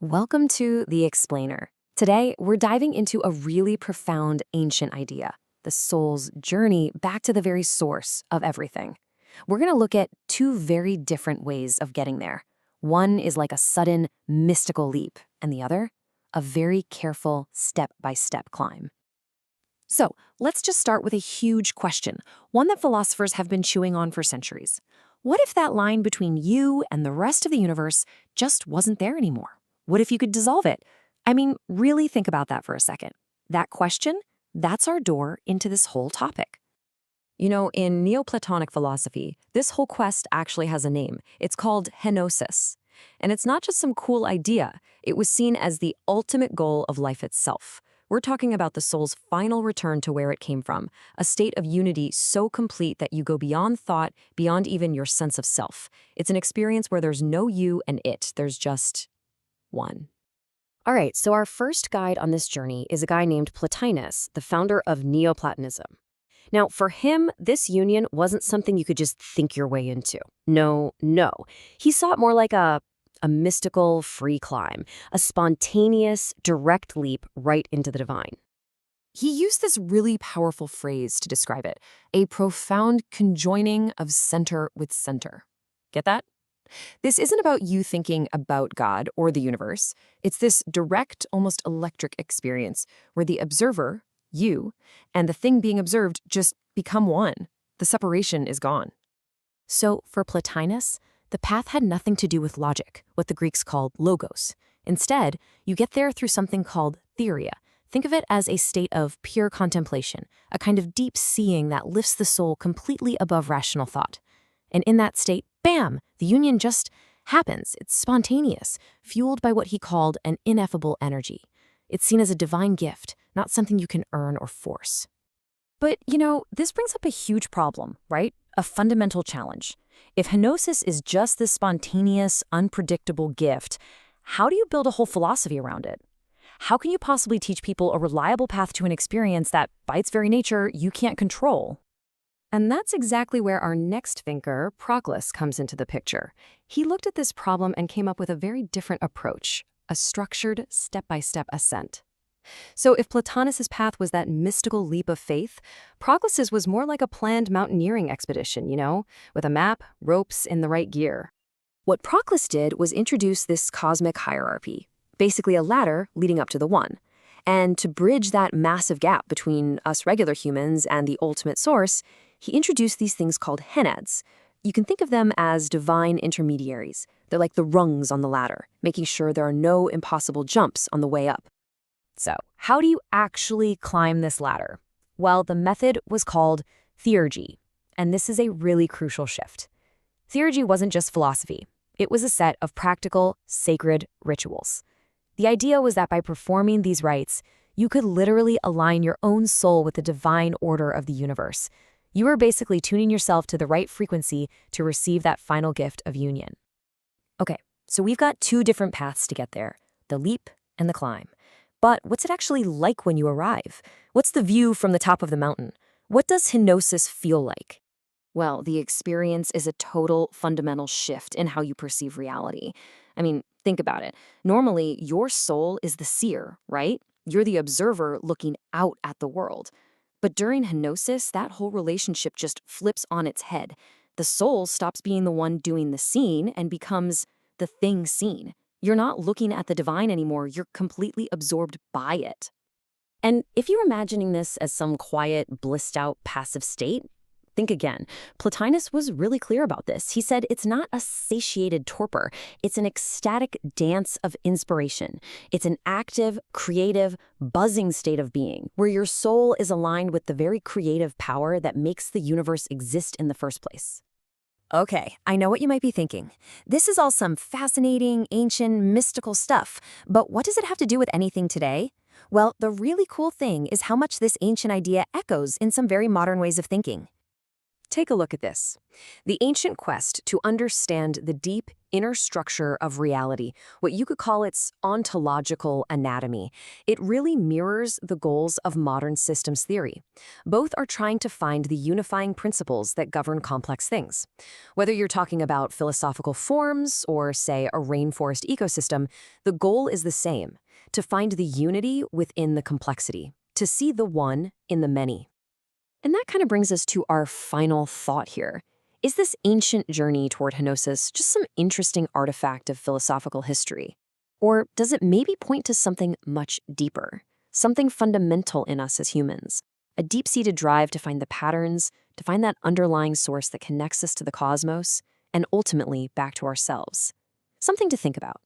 Welcome to The Explainer. Today, we're diving into a really profound ancient idea, the soul's journey back to the very source of everything. We're going to look at two very different ways of getting there. One is like a sudden, mystical leap, and the other, a very careful, step-by-step climb. So, let's just start with a huge question, one that philosophers have been chewing on for centuries. What if that line between you and the rest of the universe just wasn't there anymore? What if you could dissolve it? I mean, really think about that for a second. That question, that's our door into this whole topic. You know, in Neoplatonic philosophy, this whole quest actually has a name. It's called Henosis. And it's not just some cool idea. It was seen as the ultimate goal of life itself. We're talking about the soul's final return to where it came from, a state of unity so complete that you go beyond thought, beyond even your sense of self. It's an experience where there's no you and it, there's just one. All right, so our first guide on this journey is a guy named Plotinus, the founder of Neoplatonism. Now, for him, this union wasn't something you could just think your way into. No. He saw it more like a mystical free climb, a spontaneous, direct leap right into the divine. He used this really powerful phrase to describe it, a profound conjoining of center with center. Get that? This isn't about you thinking about God or the universe. It's this direct, almost electric experience where the observer, you, and the thing being observed just become one. The separation is gone. So for Plotinus, the path had nothing to do with logic, what the Greeks called logos. Instead, you get there through something called theoria. Think of it as a state of pure contemplation, a kind of deep seeing that lifts the soul completely above rational thought. And in that state, bam, the union just happens. It's spontaneous, fueled by what he called an ineffable energy. It's seen as a divine gift, not something you can earn or force. But, this brings up a huge problem, right? A fundamental challenge. If Henosis is just this spontaneous, unpredictable gift, how do you build a whole philosophy around it? How can you possibly teach people a reliable path to an experience that, by its very nature, you can't control? And that's exactly where our next thinker, Proclus, comes into the picture. He looked at this problem and came up with a very different approach, a structured, step-by-step ascent. So if Plotinus's path was that mystical leap of faith, Proclus's was more like a planned mountaineering expedition, with a map, ropes, in the right gear. What Proclus did was introduce this cosmic hierarchy, basically a ladder leading up to the one. And to bridge that massive gap between us regular humans and the ultimate source, he introduced these things called henads. You can think of them as divine intermediaries. They're like the rungs on the ladder, making sure there are no impossible jumps on the way up. So, how do you actually climb this ladder? Well, the method was called theurgy, and this is a really crucial shift. Theurgy wasn't just philosophy. It was a set of practical, sacred rituals. The idea was that by performing these rites, you could literally align your own soul with the divine order of the universe. You were basically tuning yourself to the right frequency to receive that final gift of union. Okay, so we've got two different paths to get there, the leap and the climb. But what's it actually like when you arrive? What's the view from the top of the mountain? What does Henosis feel like? Well, the experience is a total fundamental shift in how you perceive reality. I mean, think about it. Normally, your soul is the seer, right? You're the observer looking out at the world. But during Henosis, that whole relationship just flips on its head. The soul stops being the one doing the seeing and becomes the thing seen. You're not looking at the divine anymore, you're completely absorbed by it. And if you're imagining this as some quiet, blissed-out, passive state, think again. Plotinus was really clear about this. He said it's not a satiated torpor. It's an ecstatic dance of inspiration. It's an active, creative, buzzing state of being, where your soul is aligned with the very creative power that makes the universe exist in the first place. Okay, I know what you might be thinking. This is all some fascinating, ancient, mystical stuff, but what does it have to do with anything today? Well, the really cool thing is how much this ancient idea echoes in some very modern ways of thinking. Take a look at this. The ancient quest to understand the deep inner structure of reality, what you could call its ontological anatomy, it really mirrors the goals of modern systems theory. Both are trying to find the unifying principles that govern complex things. Whether you're talking about philosophical forms or, say, a rainforest ecosystem, the goal is the same: to find the unity within the complexity, to see the one in the many. And that kind of brings us to our final thought here. Is this ancient journey toward Henosis just some interesting artifact of philosophical history? Or does it maybe point to something much deeper, something fundamental in us as humans? A deep-seated drive to find the patterns, to find that underlying source that connects us to the cosmos, and ultimately back to ourselves. Something to think about.